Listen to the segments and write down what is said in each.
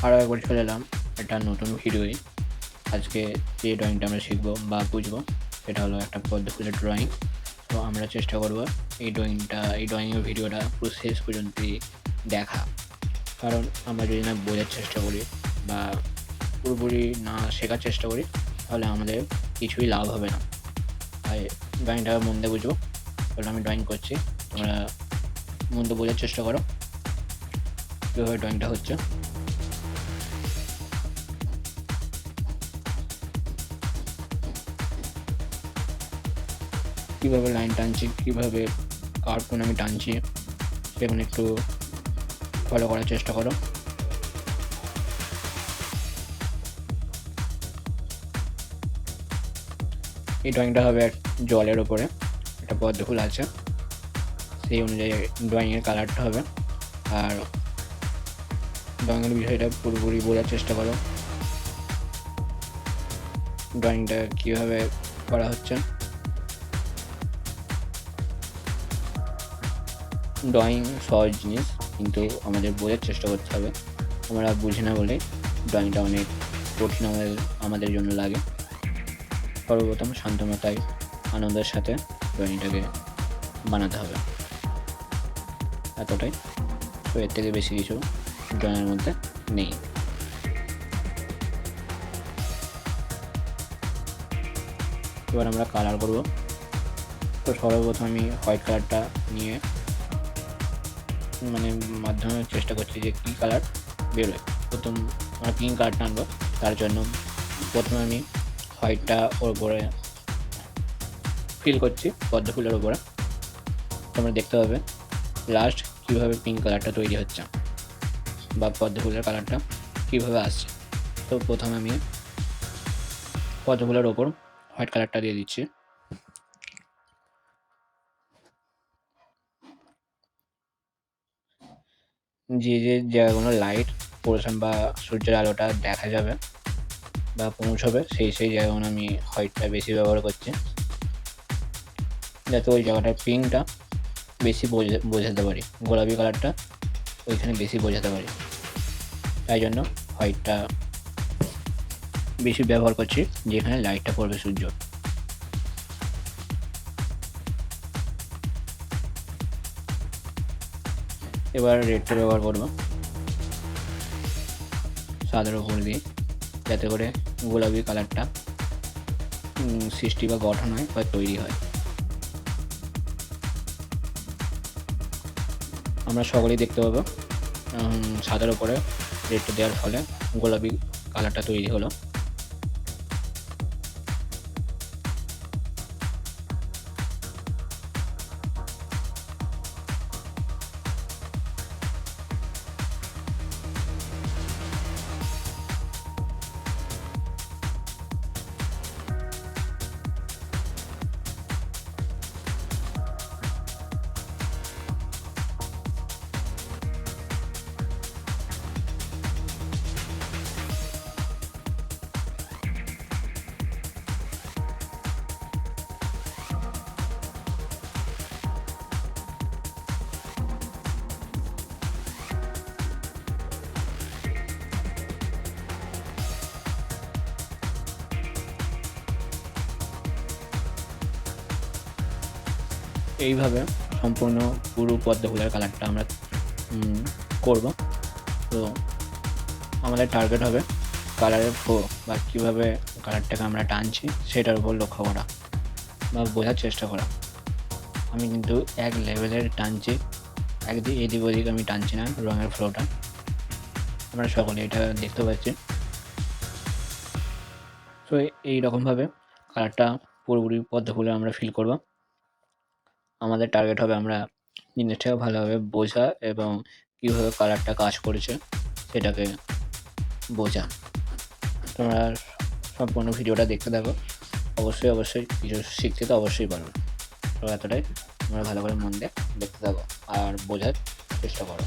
আরও একবার চলে এলাম একটা নতুন ভিডিওয়ে। আজকে যে ড্রয়িংটা আমরা শিখবো বা বুঝবো সেটা হলো একটা পদ্ম ফুলের ড্রয়িং। তো আমরা চেষ্টা করব এই ড্রয়িংয়ের ভিডিওটা পুরো শেষ পর্যন্তই দেখা। কারণ আমরা যদি না বোঝার চেষ্টা করি বা পুরোপুরি না শেখার চেষ্টা করি তাহলে আমাদের কিছুই লাভ হবে না। তাই ড্রয়িংটা মন দিয়ে বুঝবো। তাহলে আমি ড্রয়িং করছি, তোমরা মন দিয়ে বোঝার চেষ্টা করো কীভাবে ড্রয়িংটা হচ্ছে। কীভাবে লাইন টানছি, কীভাবে কার্টুন আমি টানছি সেখানে একটু ফলো করার চেষ্টা করো। এই ড্রয়িংটা হবে এক জলের ওপরে, একটা পদ্ম ফুল আছে, সেই অনুযায়ী ড্রয়িংয়ের কালারটা হবে। আর ড্রয়িংয়ের বিষয়টা পুরোপুরি বোঝার চেষ্টা করো, ড্রয়িংটা কীভাবে করা হচ্ছে। ড্রয়িং সহজ জিনিস, কিন্তু আমাদের বোঝার চেষ্টা করতে হবে। আমরা বুঝি না বলে ড্রয়িংটা অনেক কঠিন আমাদের জন্য লাগে। সর্বপ্রথম শান্ত মাথায় আনন্দের সাথে ড্রয়িংটাকে বানাতে হবে, এতটাই। তো এর থেকে বেশি কিছু ড্রয়িংয়ের মধ্যে নেই। এবার আমরা কালার করব। তো সর্বপ্রথম আমি হোয়াইট কালারটা নিয়ে মাধ্যমে চেষ্টা করছি যে কী কালার বেরোয়। প্রথম আমরা পিঙ্ক কালারটা আনবো, তার জন্য প্রথমে আমি হোয়াইটটা ওর উপরে ফিল করছি পদ্ম ফুলের উপরে। তোমরা দেখতে পাবে লাস্ট কীভাবে পিঙ্ক কালারটা তৈরি হচ্ছে বা পদ্ম ফুলের কালারটা কীভাবে আসছে। তো প্রথমে আমি পদ্ম ফুলের ওপর হোয়াইট কালারটা দিয়ে দিচ্ছি। যে জায়গাগুলো লাইট পোর্শন বা সূর্যের আলোটা দেখা যাবে বা পৌঁছবে সেই জায়গাগুলো আমি হোয়াইটটা বেশি ব্যবহার করছি, যাতে ওই জায়গাটার পিঙ্কটা বেশি বোঝাতে পারি, গোলাপি কালারটা ওইখানে বেশি বোঝাতে পারি। তাই জন্য হোয়াইটটা বেশি ব্যবহার করছি যেখানে লাইটটা পড়বে সূর্য। এবার রেডটা ব্যবহার করব সাদার উপর দিয়ে, যাতে করে গোলাপি কালারটা সৃষ্টি বা গঠন হয় বা তৈরি হয়। আমরা সকলেই দেখতে পাবো সাদার উপরে রেডটা দেওয়ার ফলে গোলাপি কালারটা তৈরি হলো। এইভাবে সম্পূর্ণ পুরো পদ্ম ফুলের কালারটা আমরা করব। তো আমাদের টার্গেট হবে কালারের ফ্লো বা কীভাবে কালারটাকে আমরা টানছি সেটার উপর লক্ষ্য করা বা বোঝার চেষ্টা করা। আমি কিন্তু এক লেভেলের টানছি, এদিক ওদিক আমি টানছি না রঙের ফ্লোটা। আমরা সকলে এটা দেখতে পাচ্ছি। তো এইরকমভাবে কালারটা পুরোপুরি পদ্ম ফুলে আমরা ফিল করব। আমাদের টার্গেট হবে আমরা জিনিসটাকে ভালোভাবে বোঝা এবং কীভাবে কালারটা কাজ করেছে সেটাকে বোঝা। তোমরা সম্পূর্ণ ভিডিওটা দেখতে থাকো, অবশ্যই কিছু শিখতে তো অবশ্যই পারবে। তো এতটাই, তোমরা ভালো করে মন দিয়ে দেখতে থাকো আর বোঝার চেষ্টা করো।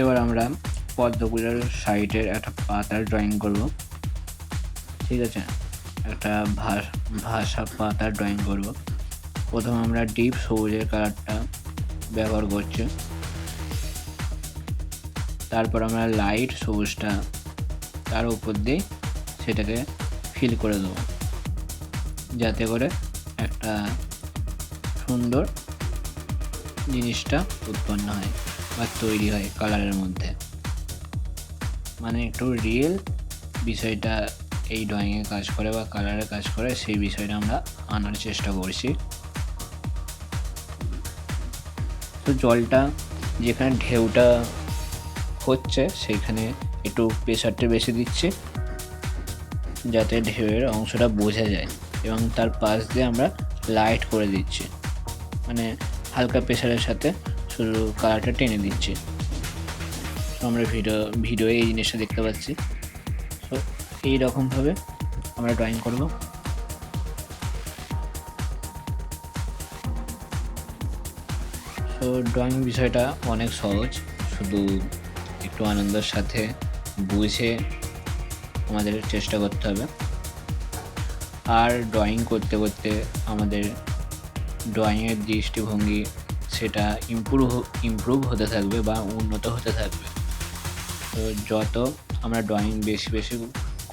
এবার আমরা পদ্মগুলোর সাইডের একটা পাতার ড্রয়িং করব। ঠিক আছে, একটা ভাষা পাতার ড্রয়িং করব। প্রথমে আমরা ডিপ সবুজের কালারটা ব্যবহার করছি, তারপর আমরা লাইট সবুজটা তার উপর দিয়ে সেটাকে ফিল করে দেবো, যাতে করে একটা সুন্দর জিনিসটা উৎপন্ন হয় বা তৈরি হয় কালারের মধ্যে। মানে একটু রিয়েল বিষয়টা এই ড্রয়িংয়ে কাজ করে বা কালারে কাজ করে, সেই বিষয়টা আমরা আনার চেষ্টা করছি। তো জলটা যেখানে ঢেউটা হচ্ছে সেইখানে একটু প্রেশারটা বেশি দিচ্ছি, যাতে ঢেউয়ের অংশটা বোঝা যায়, এবং তার পাশ দিয়ে আমরা লাইট করে দিচ্ছি, মানে হালকা প্রেশারের সাথে শুধু কালারটা টেনে দিচ্ছি। তো আমরা ভিডিওয়ে এই জিনিসটা দেখতে পাচ্ছি। তো এই রকমভাবে আমরা ড্রয়িং করব। তো ড্রয়িং বিষয়টা অনেক সহজ, শুধু একটু আনন্দের সাথে বুঝে আমাদের চেষ্টা করতে হবে। আর ড্রয়িং করতে করতে আমাদের ড্রয়িংয়ের দৃষ্টিভঙ্গি সেটা ইমপ্রুভ হতে থাকবে বা উন্নত হতে থাকবে। তো যত আমরা ড্রয়িং বেশি বেশি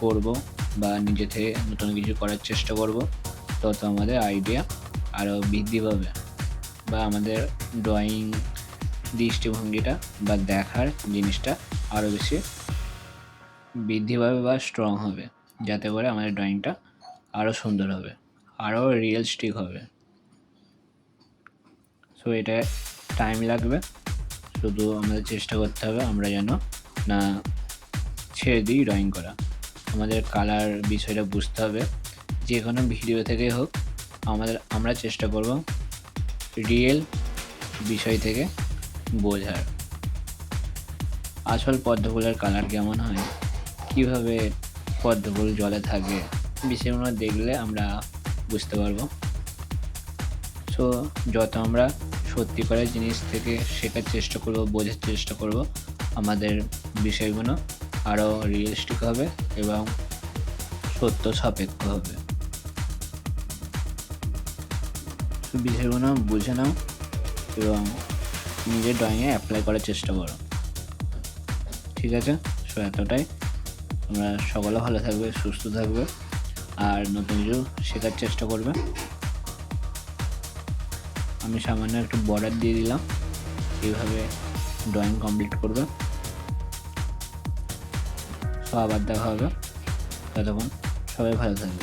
করব বা নিজে থেকে নতুন কিছু করার চেষ্টা করব, তত আমাদের আইডিয়া আরও বৃদ্ধি পাবে বা আমাদের ড্রয়িং দৃষ্টিভঙ্গিটা বা দেখার জিনিসটা আরও বেশি বৃদ্ধি পাবে বা স্ট্রং হবে, যাতে করে আমাদের ড্রয়িংটা আরও সুন্দর হবে, আরও রিয়েলিস্টিক হবে। সো এটা টাইম লাগবে, শুধু আমাদের চেষ্টা করতে হবে আমরা যেন না ছেড়ে দিই ড্রয়িং করা। আমাদের কালার বিষয়টা বুঝতে হবে, যে কোনো ভিডিও থেকেই হোক আমরা চেষ্টা করব রিয়েল বিষয় থেকে বোঝার। আসল পদ্মফুলের কালার কেমন হয়, কীভাবে পদ্মফুল জলে থাকে, বিষয়গুলো দেখলে আমরা বুঝতে পারবো। সো যত আমরা সত্যিকারের জিনিস থেকে শেখার চেষ্টা করব, বোঝার চেষ্টা করব, আমাদের বিষয়গুলো আরও রিয়েলিস্টিক হবে এবং সত্য সাপেক্ষ হবে। বিষয়গুলো বুঝে নাও এবং নিজের ড্রয়িংয়ে অ্যাপ্লাই করার চেষ্টা করো। ঠিক আছে, সো এতটাই। তোমরা সকলে ভালো থাকবে, সুস্থ থাকবে আর নতুন কিছু শেখার চেষ্টা করবে। আমি সামান্য একটু বর্ডার দিয়ে দিলাম, এইভাবে ড্রয়িং কমপ্লিট করবে। সো আবার দেখা হবে, ততক্ষণ সবাই ভালো থাকবে।